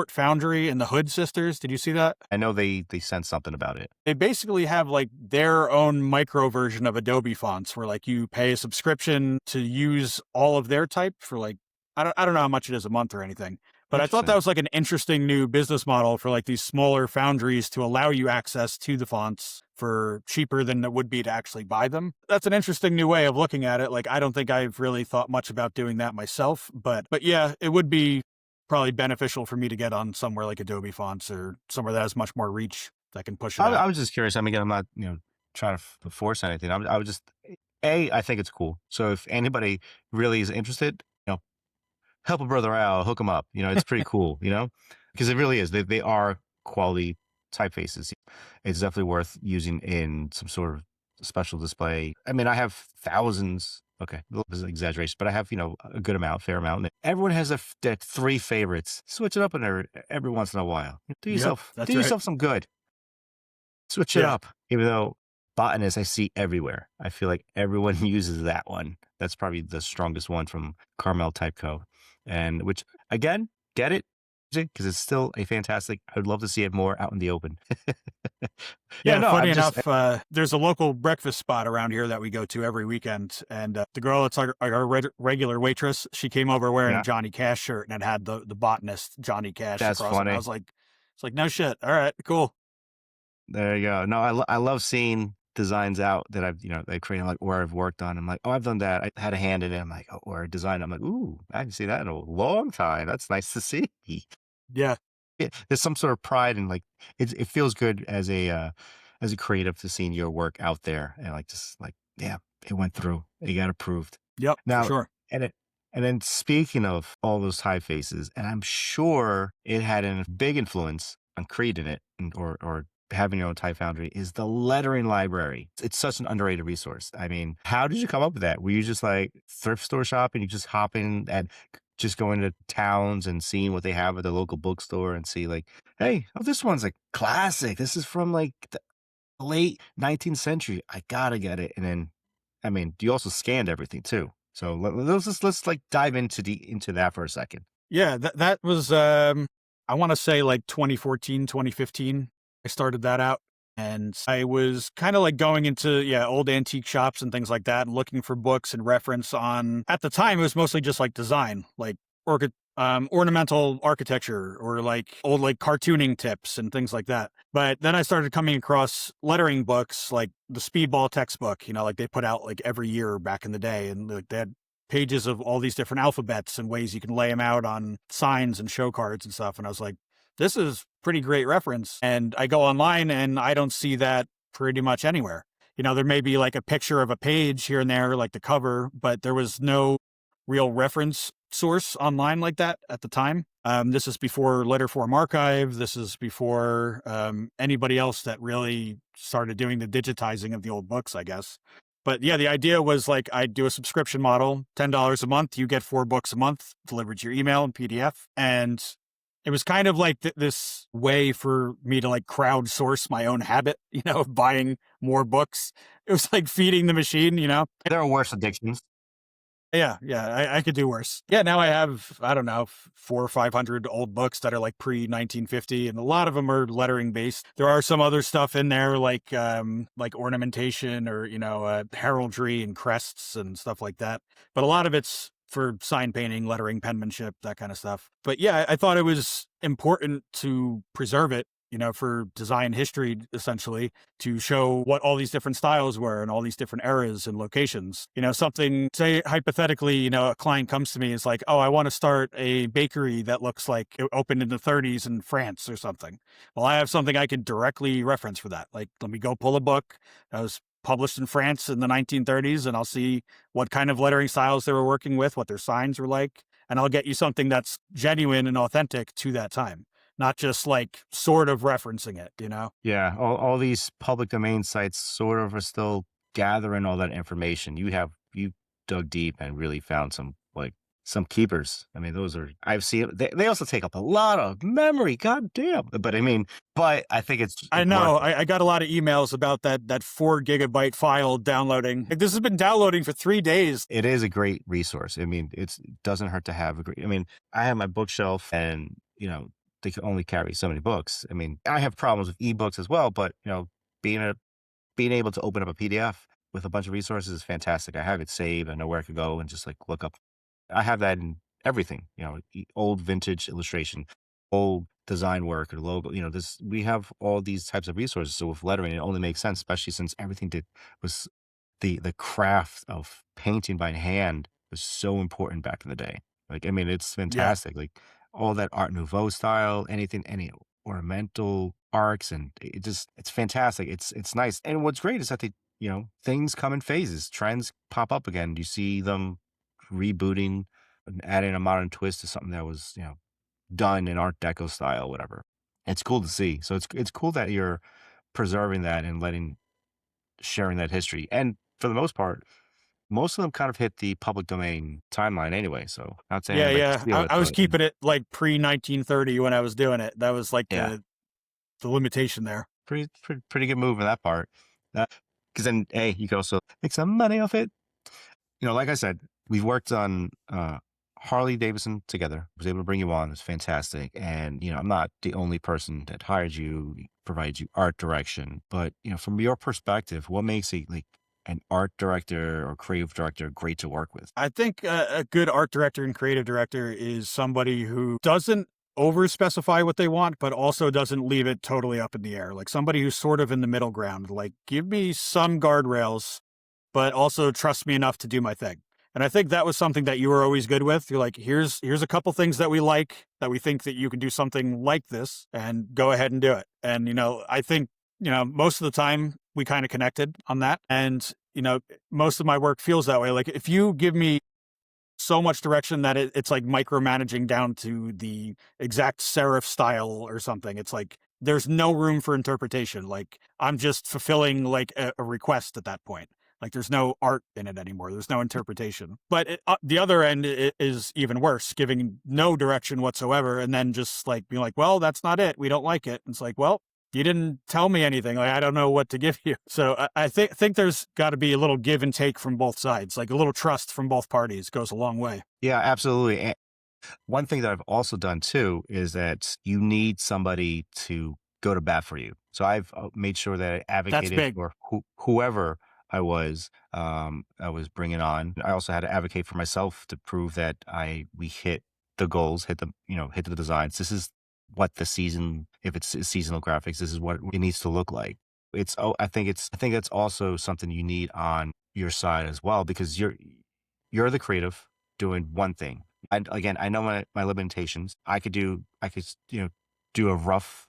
Foundry and the Hood sisters. Did you see that? I know they sent something about it. They basically have like their own micro version of Adobe fonts where like you pay a subscription to use all of their type for like, I don't know how much it is a month or anything, but I thought that was like an interesting new business model for like these smaller foundries to allow you access to the fonts for cheaper than it would be to actually buy them. That's an interesting new way of looking at it. Like, I don't think I've really thought much about doing that myself, but yeah, it would be probably beneficial for me to get on somewhere like Adobe Fonts or somewhere that has much more reach that can push it out. I was just curious. I mean, again, I'm not, trying to force anything. I was just, I think it's cool. So if anybody really is interested, help a brother out, hook him up. It's pretty cool, because it really is. They are quality typefaces. It's definitely worth using in some sort of special display. I mean, I have thousands. Okay, a little bit of exaggeration, but I have, a good amount, fair amount. And everyone has their three favorites. Switch it up every once in a while. Do Yep, yourself, that's do right. yourself some good. Switch it Yeah. up. Even though Botanist I see everywhere. I feel like everyone uses that one. That's probably the strongest one from Carmel Type Co. And which again, get it because it's still a fantastic. I would love to see it more out in the open. Yeah, Yeah, no, funny I'm just enough, there's a local breakfast spot around here that we go to every weekend, and the girl that's our regular waitress, she came over wearing a yeah, Johnny Cash shirt and it had the botanist Johnny Cash that's across it. And I funny. was like, it's like no shit. All right, cool. There you go. No, I love seeing designs out that they create like where I've worked on. I'm like, oh, I've done that. I had a hand in it. I'm like, oh, or a design. I'm like, ooh, I haven't seen that in a long time. That's nice to see. Yeah, Yeah, there's some sort of pride and like it feels good as a creative to seeing your work out there and like just like yeah, it went through. It got approved. yep, for Now sure. and it and then speaking of all those typefaces, and I'm sure it had a big influence on creating it or having your own type foundry is the lettering library. It's such an underrated resource. I mean, how did you come up with that? Were you just like thrift store shopping? You just hopping and just going to towns and seeing what they have at the local bookstore and see like, hey, oh, this one's a classic. This is from like the late 19th century. I gotta get it. And then, I mean, you also scanned everything too. So let's like dive into that for a second. Yeah, that was I want to say like 2014, 2015. I started that out. And I was kind of like going into, old antique shops and things like that and looking for books and reference on, at the time, it was mostly just like design, like ornamental architecture or like old like cartooning tips and things like that. But then I started coming across lettering books like the Speedball textbook, like they put out like every year back in the day. And like they had pages of all these different alphabets and ways you can lay them out on signs and show cards and stuff. And I was like, this is pretty great reference. And I go online and I don't see that pretty much anywhere. There may be like a picture of a page here and there, like the cover, but there was no real reference source online like that at the time. This is before Letterform Archive. This is before anybody else that really started doing the digitizing of the old books, I guess. But yeah, the idea was like I'd do a subscription model, $10 a month. You get 4 books a month delivered to your email in PDF. And it was kind of like this way for me to like crowdsource my own habit, of buying more books. It was like feeding the machine. There are worse addictions. Yeah, I could do worse. Yeah, now I have, I don't know, 400 or 500 old books that are like pre 1950, and a lot of them are lettering based. There are some other stuff in there like ornamentation or heraldry and crests and stuff like that. But a lot of it's for sign painting, lettering, penmanship, that kind of stuff. But yeah, I thought it was important to preserve it, for design history, essentially, to show what all these different styles were and all these different eras and locations. Something, say, hypothetically, a client comes to me, is like, oh, I want to start a bakery that looks like it opened in the 30s in France or something. Well, I have something I can directly reference for that. Like, let me go pull a book that was published in France in the 1930s, and I'll see what kind of lettering styles they were working with, what their signs were like, and I'll get you something that's genuine and authentic to that time. Not just like sort of referencing it. Yeah, all these public domain sites sort of are still gathering all that information. You dug deep and really found some keepers. I mean, I've seen they also take up a lot of memory. God damn. But I think it's I know. I got a lot of emails about that 4 gigabyte file downloading. Like, this has been downloading for 3 days. It is a great resource. I mean, it doesn't hurt to have I have my bookshelf and, they can only carry so many books. I mean, I have problems with ebooks as well, but being able to open up a PDF with a bunch of resources is fantastic. I have it saved. I know where I could go and just like look up. I have that in everything, old vintage illustration, old design work or logo, we have all these types of resources. So with lettering, it only makes sense, especially since everything was the craft of painting by hand was so important back in the day. Like, it's Yeah. fantastic. Like all that Art Nouveau style, any ornamental arcs, and it's fantastic. It's nice. And what's great is that things come in phases. Trends pop up again. You see them rebooting and adding a modern twist to something that was, done in Art Deco style, whatever. It's cool to see. So it's cool that you're preserving that and sharing that history. And for the most part, most of them kind of hit the public domain timeline anyway. So not saying Yeah, anybody can yeah. steal it, I was but keeping it like pre 1930 when I was doing it. That was like yeah, the limitation there. pretty good move in that part. Because then, hey, you can also make some money off it. Like I said, we've worked on Harley-Davidson together. I was able to bring you on. It's fantastic. And, I'm not the only person that hired you, provided you art direction. But, from your perspective, what makes an art director or creative director great to work with? I think a good art director and creative director is somebody who doesn't over specify what they want, but also doesn't leave it totally up in the air. Like somebody who's sort of in the middle ground, like give me some guardrails, but also trust me enough to do my thing. And I think that was something that you were always good with. You're like, here's a couple things that we like, that we think that you can do something like this, and go ahead and do it. And, I think, most of the time we kind of connected on that. And, most of my work feels that way. Like if you give me so much direction that it's like micromanaging down to the exact serif style or something, it's like there's no room for interpretation. Like I'm just fulfilling like a request at that point. Like there's no art in it anymore. There's no interpretation. But the other end is even worse, giving no direction whatsoever, and then just like being like, well, that's not it. We don't like it. And it's like, well, you didn't tell me anything. Like I don't know what to give you. So I think there's got to be a little give and take from both sides. Like a little trust from both parties goes a long way. Yeah, absolutely. And one thing that I've also done too is that you need somebody to go to bat for you. So I've made sure that I That's advocated big. for whoever I was bringing on. I also had to advocate for myself to prove that we hit the goals, hit the designs. This is what the season, if it's seasonal graphics, this is what it needs to look like. I think that's also something you need on your side as well, because you're the creative doing one thing. And again, I know my limitations. I could do a rough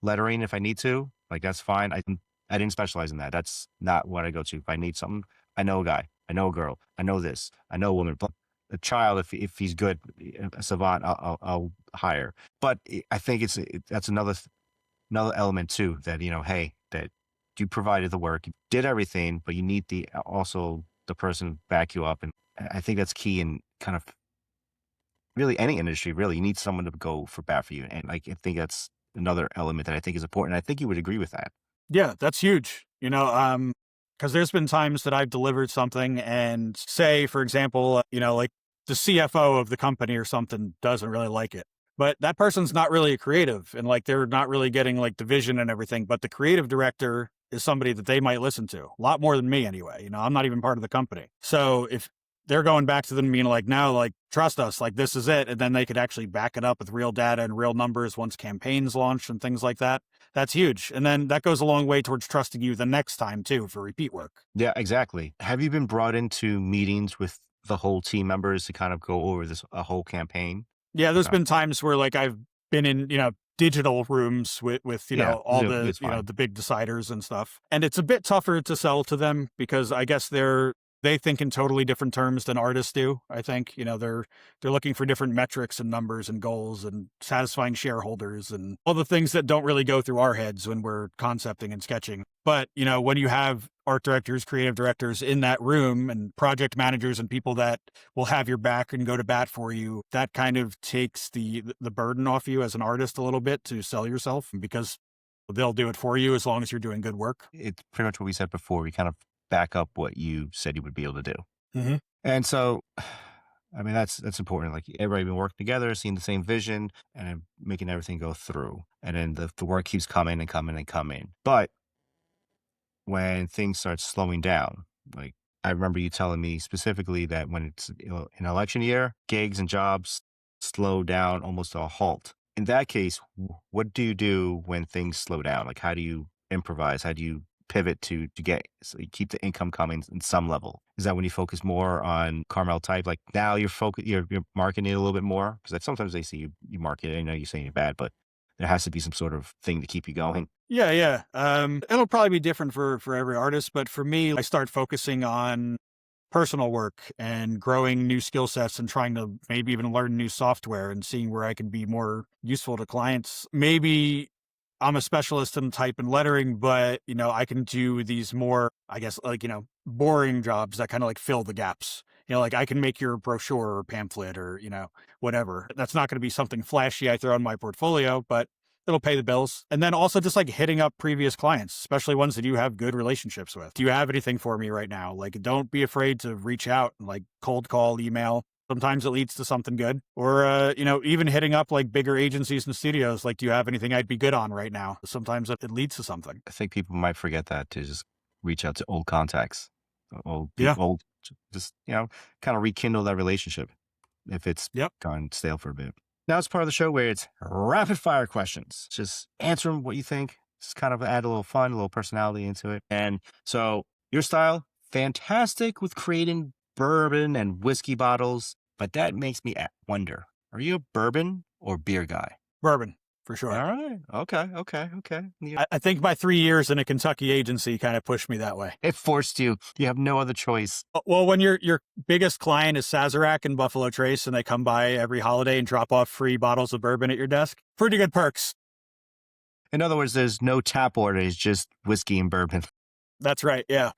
lettering if I need to. Like that's fine. I didn't specialize in that. That's not what I go to. If I need something, I know a guy, I know a girl, I know this, I know a woman. A child, if he's good, a savant, I'll hire. But I think that's another element too, that hey, that you provided the work, you did everything, but you need also the person to back you up. And I think that's key in kind of really any industry. Really, you need someone to go for bat for you. And like I think that's another element that I think is important. I think you would agree with that. Yeah, that's huge. Because there's been times that I've delivered something and say, for example, like the CFO of the company or something doesn't really like it. But that person's not really a creative, and like they're not really getting like the vision and everything. But the creative director is somebody that they might listen to a lot more than me anyway. I'm not even part of the company. So if they're going back to them being like, no, like, trust us, like, this is it. And then they could actually back it up with real data and real numbers once campaigns launch and things like that. That's huge. And then that goes a long way towards trusting you the next time too, for repeat work. Yeah, exactly. Have you been brought into meetings with the whole team members to kind of go over a whole campaign? Yeah, there's been times where like I've been in, digital rooms with all Zoom, the, it's fine. the big deciders and stuff. And it's a bit tougher to sell to them because I guess they think in totally different terms than artists do. I think, they're looking for different metrics and numbers and goals and satisfying shareholders and all the things that don't really go through our heads when we're concepting and sketching. But, when you have art directors, creative directors in that room and project managers and people that will have your back and go to bat for you, that kind of takes the burden off you as an artist a little bit to sell yourself, because they'll do it for you as long as you're doing good work. It's pretty much what we said before. We kind of back up what you said you would be able to do. Mm-hmm. And so, I mean, that's important. Like everybody been working together, seeing the same vision and then making everything go through. And then the work keeps coming and coming and coming. But when things start slowing down, like I remember you telling me specifically that when it's an election year, gigs and jobs slow down almost to a halt. In that case, what do you do when things slow down? Like, how do you improvise? How do you pivot to so you keep the income coming in some level? Is that when you focus more on Carmel Type? Like now you're marketing it a little bit more? Because sometimes they see you market it. I know you're saying you're bad, but there has to be some sort of thing to keep you going. Yeah, yeah. It'll probably be different for every artist, but for me, I start focusing on personal work and growing new skill sets and trying to maybe even learn new software and seeing where I can be more useful to clients. Maybe I'm a specialist in type and lettering, but I can do these more, I guess, like, boring jobs that kind of like fill the gaps. Like I can make your brochure or pamphlet or, whatever. That's not going to be something flashy I throw in my portfolio, but it'll pay the bills. And then also just like hitting up previous clients, especially ones that you have good relationships with. Do you have anything for me right now? Like, don't be afraid to reach out and like cold call, email. Sometimes it leads to something good. Or, even hitting up like bigger agencies and studios. Like, do you have anything I'd be good on right now? Sometimes it leads to something. I think people might forget that to just reach out to old contacts, Yeah. just, kind of rekindle that relationship if it's Yep. gone stale for a bit. Now it's part of the show where it's rapid fire questions. Just answer them what you think. Just kind of add a little fun, a little personality into it. And so your style, fantastic with creating bourbon and whiskey bottles, but that makes me wonder, are you a bourbon or beer guy? Bourbon, for sure. All right. Okay. I think my 3 years in a Kentucky agency kind of pushed me that way. It forced you. You have no other choice. Well, when your biggest client is Sazerac and Buffalo Trace and they come by every holiday and drop off free bottles of bourbon at your desk, pretty good perks. In other words, there's no tap order. It's just whiskey and bourbon. That's right. Yeah.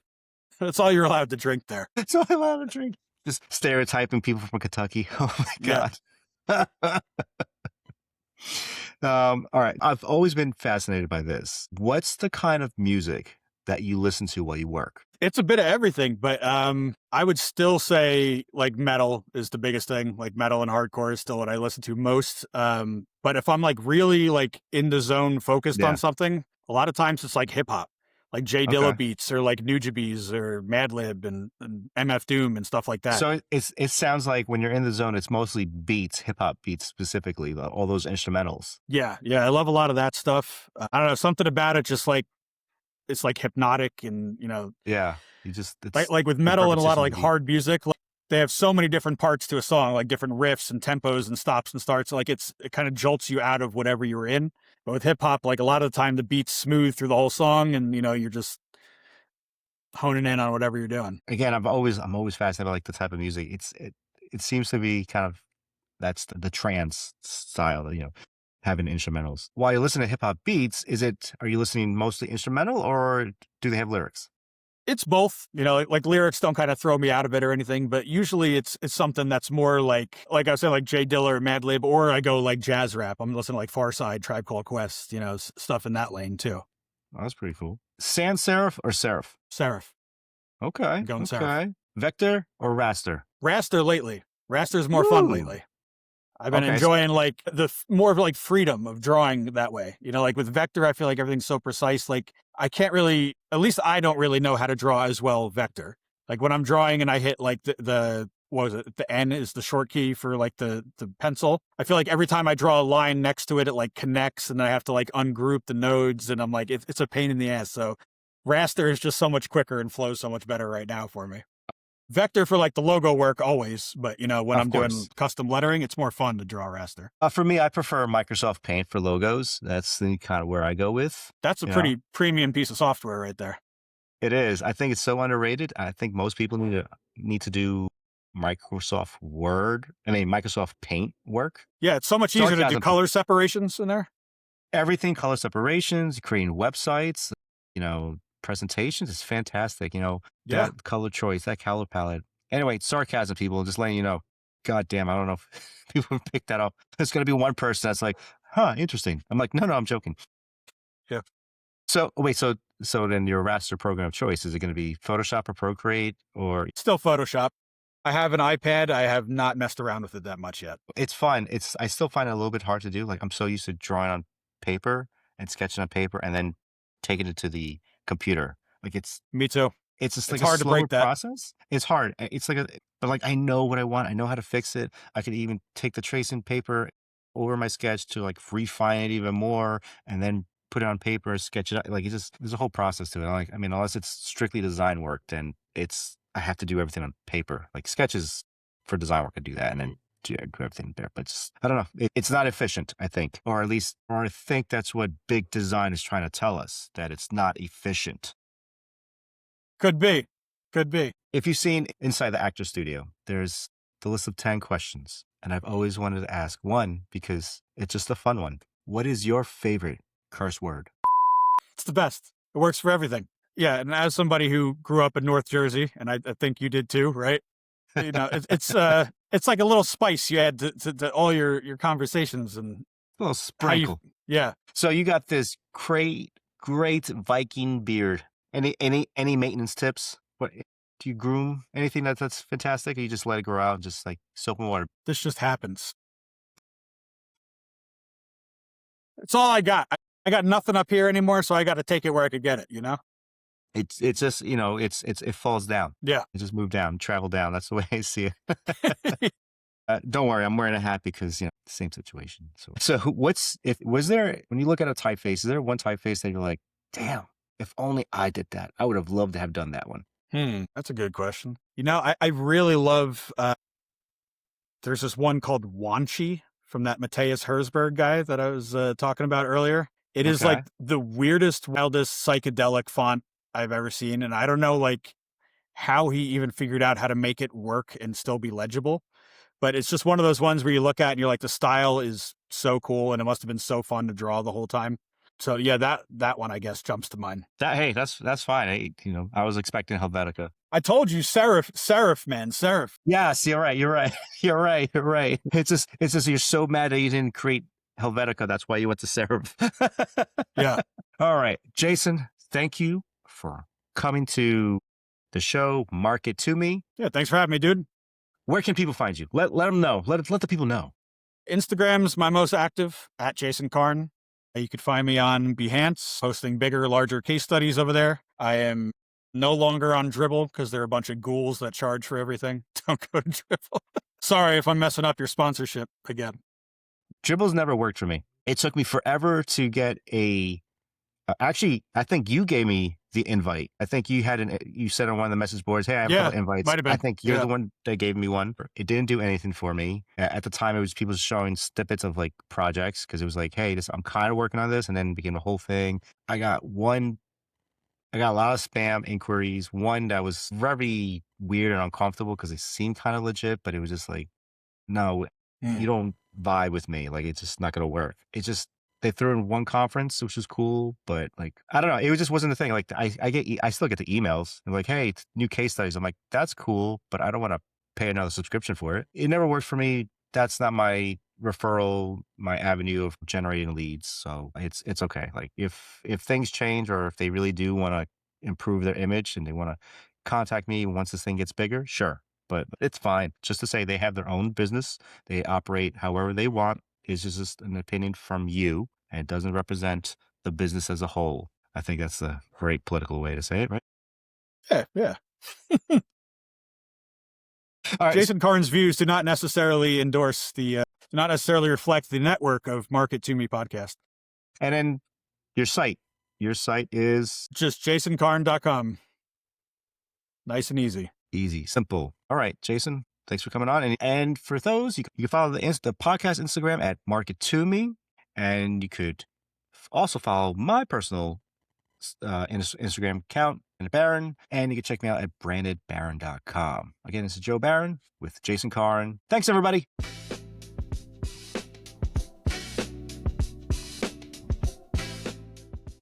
That's all you're allowed to drink there. That's all I'm allowed to drink. Just stereotyping people from Kentucky. Oh my God. All right. I've always been fascinated by this. What's the kind of music that you listen to while you work? It's a bit of everything, but I would still say like metal is the biggest thing. Like metal and hardcore is still what I listen to most. But if I'm like really like in the zone focused on something, a lot of times it's like hip hop, like Jay Dilla beats or like Nujabes or Madlib and MF Doom and stuff like that. So it sounds like when you're in the zone, it's mostly beats, hip hop beats specifically, all those instrumentals. Yeah. I love a lot of that stuff. I don't know, something about it just like, it's like hypnotic and, Yeah. You just, like with metal and a lot of like hard music, like they have so many different parts to a song, like different riffs and tempos and stops and starts. Like it kind of jolts you out of whatever you were in. But with hip hop, like a lot of the time the beat's smooth through the whole song and, you're just honing in on whatever you're doing. Again, I'm always fascinated by like the type of music. It seems to be kind of, that's the trance style, having instrumentals. While you listen to hip hop beats, are you listening mostly instrumental or do they have lyrics? It's both, like lyrics don't kind of throw me out of it or anything, but usually it's something that's more like I was saying, like Jay Dilla or Madlib, or I go like jazz rap. I'm listening to like Farside, Tribe Called Quest, stuff in that lane too. Oh, that's pretty cool. Sans serif or serif? Serif. Okay. I'm going serif. Vector or raster? Raster lately. Raster's more fun lately. I've been enjoying like the more of like freedom of drawing that way. Like with vector, I feel like everything's so precise. Like I can't really, at least I don't really know how to draw as well vector. Like when I'm drawing and I hit like the what was it? The N is the short key for like the pencil. I feel like every time I draw a line next to it, it like connects and I have to like ungroup the nodes and I'm like, it's a pain in the ass. So raster is just so much quicker and flows so much better right now for me. Vector for like the logo work always, but when I'm doing custom lettering, it's more fun to draw raster. For me, I prefer Microsoft Paint for logos. That's the kind of where I go with. That's a pretty premium piece of software right there. It is. I think it's so underrated. I think most people need to do Microsoft Paint work. Yeah, it's so much easier to do color separations in there. Everything, color separations, creating websites, presentations is fantastic. That color choice, that color palette. Anyway, sarcasm, people, just letting you know. God damn, I don't know if people pick that up. There's going to be one person that's like, interesting. I'm like, no, I'm joking. Yeah. So wait, so then your raster program of choice, is it going to be Photoshop or Procreate or? Still Photoshop. I have an iPad. I have not messed around with it that much yet. It's fun. I still find it a little bit hard to do. Like I'm so used to drawing on paper and sketching on paper and then taking it to the computer. Like me too. It's just like hard to break that process. It's hard. It's like but like I know what I want. I know how to fix it. I could even take the tracing paper over my sketch to like refine it even more and then put it on paper, sketch it out. Like there's a whole process to it. Unless it's strictly design work, then I have to do everything on paper. Like sketches for design work, I do that. And then everything there, but I don't know. It's not efficient, I think, or I think that's what big design is trying to tell us, that it's not efficient. Could be. If you've seen Inside the Actor Studio, there's the list of 10 questions. And I've always wanted to ask one because it's just a fun one. What is your favorite curse word? It's the best. It works for everything. Yeah, and as somebody who grew up in North Jersey, and I think you did too, right? It's like a little spice you add to all your conversations and a little sprinkle. Yeah. So you got this great Viking beard. Any maintenance tips? What do you groom? Anything that's fantastic? Or you just let it grow out, just like soap and water? This just happens. It's all I got. I got nothing up here anymore, so I got to take it where I could get it. It's just it falls down. Yeah, it just moved down, travel down. That's the way I see it. Don't worry, I'm wearing a hat because same situation. So was there, when you look at a typeface, is there one typeface that you're like, damn, if only I did that, I would have loved to have done that one? That's a good question. I really love. There's this one called Wanchi from that Matthias Herzberg guy that I was talking about earlier. It is like the weirdest, wildest psychedelic font I've ever seen. And I don't know like how he even figured out how to make it work and still be legible. But it's just one of those ones where you look at and you're like, the style is so cool and it must have been so fun to draw the whole time. So yeah, that one I guess jumps to mind. That's fine. I was expecting Helvetica. I told you, serif, man, serif. Yes, you're right. You're right. It's just you're so mad that you didn't create Helvetica. That's why you went to serif. Yeah. All right, Jason. Thank you for coming to the show. Market to Me. Yeah. Thanks for having me, dude. Where can people find you? Let them know. Let the people know. Instagram's my most active, at Jason Carne. You could find me on Behance, posting bigger, larger case studies over there. I am no longer on Dribble because there are a bunch of ghouls that charge for everything. Don't go to Dribble. Sorry if I'm messing up your sponsorship again. Dribble's never worked for me. It took me forever to get actually, I think you gave me the invite. I think you said on one of the message boards, hey, I have a couple invites. Might have been. I think you're the one that gave me one. It didn't do anything for me. At the time, it was people showing snippets of like projects because it was like, hey, I'm kind of working on this, and then it became a whole thing. I got a lot of spam inquiries. One that was very weird and uncomfortable because it seemed kind of legit, but it was just like, no, you don't vibe with me. Like, it's just not going to work. They threw in one conference, which was cool, but like, I don't know. It just wasn't a thing. Like I still get the emails. They're like, hey, it's new case studies. I'm like, that's cool, but I don't want to pay another subscription for it. It never worked for me. That's not my referral, my avenue of generating leads. So it's okay. Like if things change or if they really do want to improve their image and they want to contact me once this thing gets bigger, sure. But it's fine. Just to say they have their own business. They operate however they want. It's just an opinion from you, and it doesn't represent the business as a whole. I think that's a great political way to say it, right? Yeah. All right. Jason Carne's views do not necessarily do not necessarily reflect the network of Market to Me podcast. And then your site is just jasoncarne.com. Nice and easy. Easy, simple. All right, Jason. Thanks for coming on. And for those, you can follow the podcast Instagram at Market to Me. And you could also follow my personal Instagram account, Branded Baron. And you can check me out at brandedbaron.com. Again, this is Joe Barron with Jason Carne. Thanks, everybody.